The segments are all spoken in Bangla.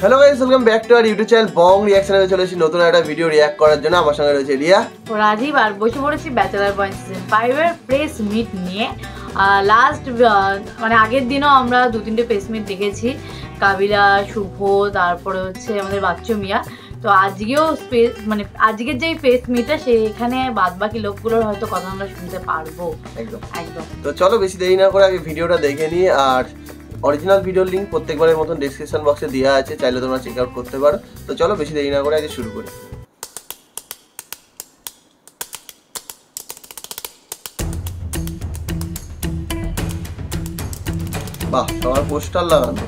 Hello guys, welcome back to our YouTube channel Bong রিঅ্যাকশনে চলে এসেছি নতুন একটা ভিডিও রিঅ্যাক্ট করার জন্য। আমার সঙ্গে রয়েছে রিয়া ও রাজীব, আর বসে পড়েছি ব্যাচেলার পয়েন্ট সিজন 5 এর প্রেস মিট নিয়ে। লাস্ট মানে আগের দিনও আমরা 2-3টে প্রেস মিট দেখেছি, কাবিলা, শুভ, তারপরে হচ্ছে আমাদের বাচ্চু মিয়া। তো আজকেও মানে আজকের যে প্রেস মিটটা সেখানে বাদ বাকি লোকগুলোর হয়তো কথা আমরা শুনতে পারবো। একদম একদম। তো চলো বেশি দেরি না করে আগে ভিডিওটা দেখে নিই। আর অরিজিনাল ভিডিওর লিঙ্ক প্রত্যেকবারের মতন ডেসক্রিপশন বক্সে দেওয়া আছে, চাইলে তোমরা চেক আউট করতে পারো। তো চলো বেশি দেরি না করে আগে শুরু করি। বাহ, তোমার পোস্টার লাগানো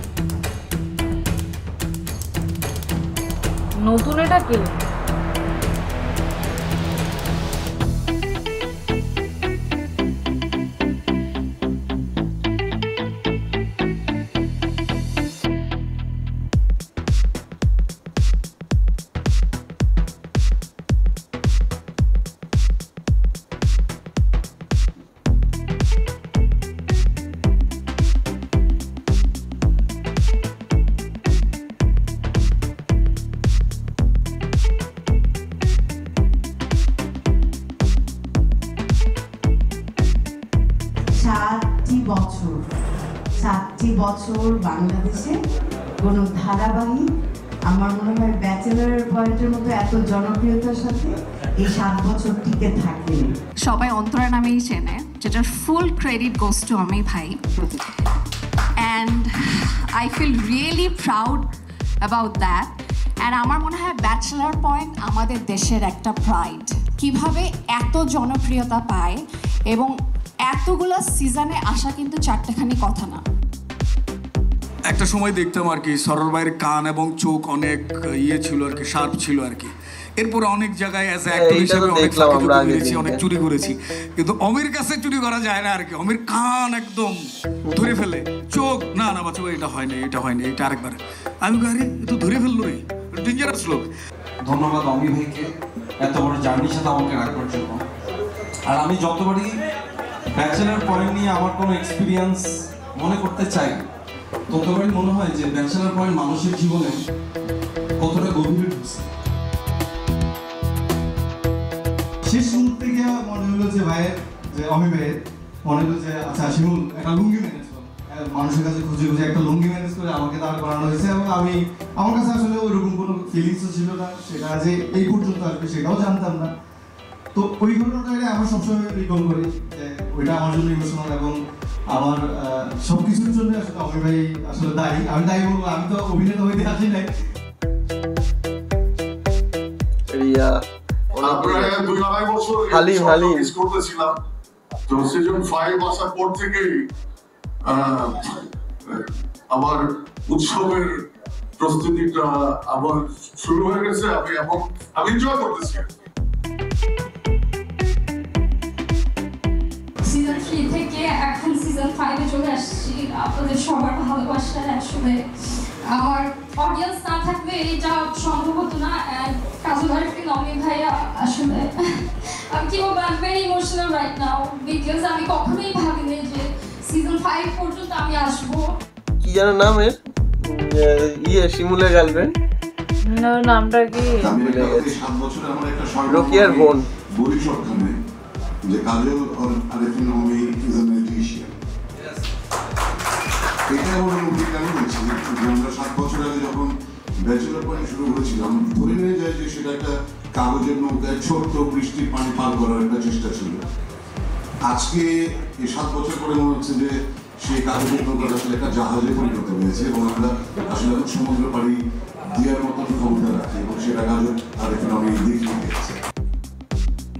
নতুন, এটা কি? সাতটি বছর বাংলাদেশে কোনো ধারাবাহিক আমার মনে হয় ব্যাচেলার পয়েন্টের মতো এত জনপ্রিয়তার সাথে এই 7 বছর টিকে থাকেনি। সবাই অন্তরা নামেই চেনে, যেটার ফুল ক্রেডিট গোস টু আমি ভাই। And I feel really proud about that. And আমার মনে হয় ব্যাচেলার পয়েন্ট আমাদের দেশের একটা প্রাইড। কিভাবে এত জনপ্রিয়তা পায় এবং এতগুলো সিজনে আসা কিন্তু চারটেখানি কথা না। একটা সময় দেখতাম আর কি সরোর ভাইয়ের কান এবং চোখ অনেক ইয়ে ছিল আর কি, শার্প ছিল আর কি। এরপরে অনেক জায়গায় অ্যাজ অ্যাক্টর হিসেবে অনেক করেছি, অনেক চুরি করেছি, কিন্তু অমির কাছে চুরি করা যায় না আর কি। অমির কান একদম ধরে ফেলে, চোখ না না বাচ্চা এটা হয়নি, এটা হয়নি, এটা আরেকবার। আমি আরে তো ধরে ফেললো রে, ডেঞ্জারাস লোক। ধন্যবাদ অমির ভাইকে এত বড় জার্নির সাথে আমাকে রাখবার জন্য। আর আমি যতবারই ব্যাচেলার পয়েন্ট নিয়ে আমার কোনো এক্সপিরিয়েন্স মনে করতে চাই, ততবারই মনে হয় যে ব্যাচেলার পয়েন্ট মানুষের জীবনে কতটা গভীরে ঢুকছে। শেষ মুহূর্তে গিয়ে মনে হলো যে ভাইয়ের, যে অমি ভাইয়ের মনে হলো যে আচ্ছা শিমুল একটা লুঙ্গি ম্যানেজ করো, মানুষের কাছে খুঁজে খুঁজে একটা লুঙ্গি ম্যানেজ করে আমাকে দাঁড় করানো হয়েছে। এবং আমার কাছে আসলে ওইরকম কোনো ফিলিংসও ছিল না, সেটা যে এই পর্যন্ত আসবে সেটাও জানতাম না। তো ওই ঘটনাটা আমার সবসময় রিকল করি যে ওইটা আমার জন্য ইমোশনাল এবং আমার সবকিছুর জন্য আসলে অমি ভাই আসলে দায়ী। আমি দায়ী বলবো, আমি তো অভিনেতা হইতে আসি নাই। রিয়া করতেছিলাম তো সিজন 5 আসার পর থেকেই আমার উৎসবের প্রস্তুতিটা আবার শুরু হয়ে গেছে। আমি এনজয় করতেছি। সিজন 3 থেকে এখন সিজন 5 এ চলে আসছি। আপনাদের সবার ভালোবাসা আসলে আমার অডিয়েন্স না থাকলে এটা সম্ভব হতো না। কাজল আরিফিন, অমি ভাইয়া, আসলে আমি কি বলবো, I am very emotional right now because আমি কখনোই ভাবিনি যে সিজন 5 পর্যন্ত আমি আসবো। কি জানো নাম এর? শিমুলের গার্লফ্রেন্ড নামটা কি? 7 বছর আমার একটা রোকিয়ার বোন বরিশালে, যে কাজল আরিফিন অমি ইজ এ ম্যাজিশিয়ান। এটা আমার মুভি কেন হয়েছে যে আমরা 7 বছর আগে যখন ব্যাচেলার পয়েন্ট শুরু করেছিলাম, ধরে নিয়ে যায় যে সেটা একটা কাগজের নৌকায় ছোট্ট বৃষ্টির পানি পার করার একটা চেষ্টা ছিল। আজকে এই 7 বছর পরে মনে হচ্ছে যে সেই কাগজের নৌকাটা আসলে একটা জাহাজে পরিণত হয়েছে এবং আমরা আসলে এখন সমুদ্র পাড়ি দেওয়ার মতন ক্ষমতা রাখি এবং সেটা কাজল আরিফিন অমি দেখিয়ে দিয়েছে।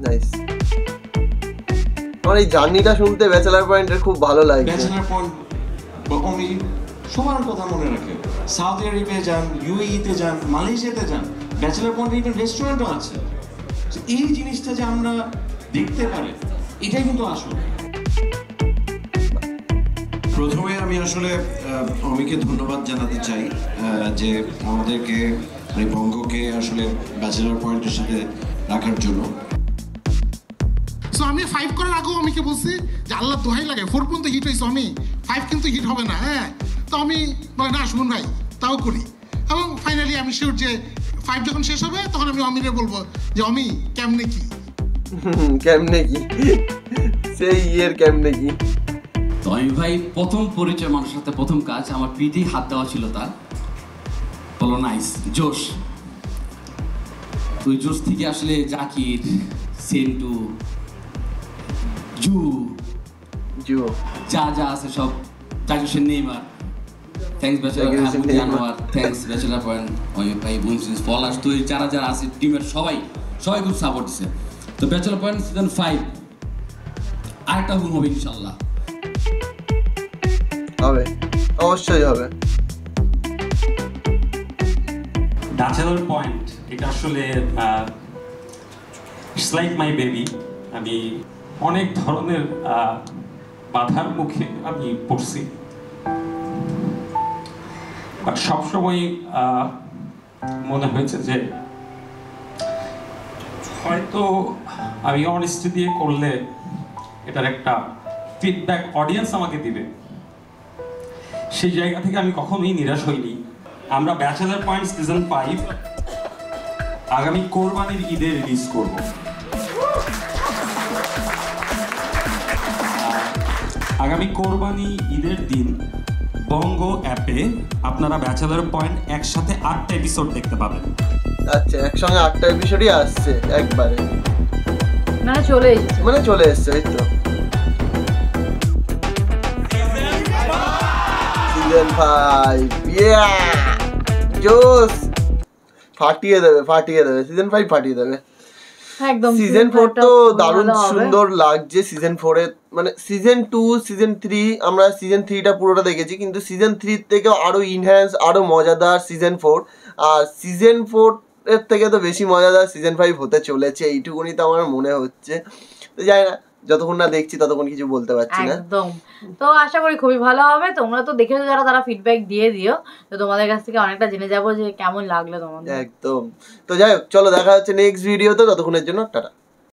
নাইস। আমার এই জার্নিটা শুনতে ব্যাচেলার পয়েন্টের খুব ভালো লাগে। ব্যাচেলার পয়েন্ট অমি সবার কথা মনে রাখে। সৌদি আরবে যান, ইউএইতে যান, মালয়েশিয়াতে যান, ব্যাচেলার পয়েন্ট ইভেন রেস্টুরেন্টও আছে। এই জিনিসটা যে আমরা দেখতে পারি, এটাই কিন্তু আসল। প্রথমে আমি আসলে অমিকে ধন্যবাদ জানাতে চাই যে আমাদেরকে মানে বঙ্গকে আসলে ব্যাচেলার পয়েন্টের সাথে রাখার জন্য। সো আমি 5 করার আগেও অমিকে বলছি যে আল্লাহ দোহাই লাগে 4 পর্যন্ত হিট হয়েছে, আমি 5 কিন্তু হিট হবে না। হ্যাঁ, তো আমি বলে না শুনুন ভাই তাও করি। এবং ফাইনালি আমি শিওর যে 5 যখন শেষ হবে তখন আমি অমিরে বলবো যে অমি কেমনে কি সেই ইয়ের কেমনে কি। তো আমি ভাই প্রথম পরিচয় মানুষের সাথে প্রথম কাজ আমার পিঠেই হাত দেওয়া ছিল তার, বলো নাইস জোশ। ওই জোশ থেকে আসলে জাকির, সেন্টু, জু যা যা আছে সব, Zakir Hossain Neymar, thanks bachelor Anwar, thanks bachelor point, Amit ভাই, বুনসিস, পলাশ, তো যারা যারা আছে টিমের সবাই খুব সাপোর্ট দিচ্ছে। তো ব্যাচেলার পয়েন্ট সিজন 5 আরেকটা গুণ হবে ইনশাল্লাহ। হবে, অবশ্যই হবে। ব্যাচেলার পয়েন্ট এটা আসলে ইটস লাইক মাই বেবি। আমি অনেক ধরনের বাধার মুখে আমি পড়ছি, বাট সবসময় মনে হয়েছে যে হয়তো আমি অনেস্টি দিয়ে করলে এটার একটা ফিডব্যাক অডিয়েন্স আমাকে দিবে। সেই জায়গা থেকে আমি কখনোই নিরাশ হইনি। আমরা ব্যাচেলার পয়েন্ট সিজন 5 আগামী কোরবানির ঈদে রিলিজ করব। আগামী কোরবানি ঈদের দিন বঙ্গ অ্যাপে আপনারা ব্যাচেলার পয়েন্ট একসাথে 8টা এপিসোড দেখতে পাবেন। আচ্ছা, একসঙ্গে 8টা এপিসোডই আসছে একবারে, মানে চলে এসছে এই তো সিজন 5। জোস, ফাটিয়ে দেবে সিজন 5 ফাটিয়ে দেবে একদম। সিজন 4 তো দারুণ সুন্দর লাগছে। সিজন 4 এ মানে সিজন 2 সিজন 3 আমরা সিজন 3টা পুরোটা দেখেছি, কিন্তু সিজন 3 থেকে আরো ইনহ্যান্স আরো মজাদার সিজন 4। আর সিজন 4 এর থেকে তো বেশি মজাদার সিজন 5 হতে চলেছে, এইটুকুনি তো আমার মনে হচ্ছে। তো জানি না, যতক্ষণ না দেখছি ততক্ষণ কিছু বলতে পারছি না একদম। তো আশা করি খুবই ভালো হবে। তোমরা তো দেখেছো যারা, তারা ফিডব্যাক দিয়ে দিও, তো তোমাদের কাছ থেকে অনেকটা জেনে যাবো যে কেমন লাগলো তোমাদের। একদম। তো যাই হোক, চলো দেখা হচ্ছে নেক্সট ভিডিওতে, ততক্ষণের জন্য টাটা।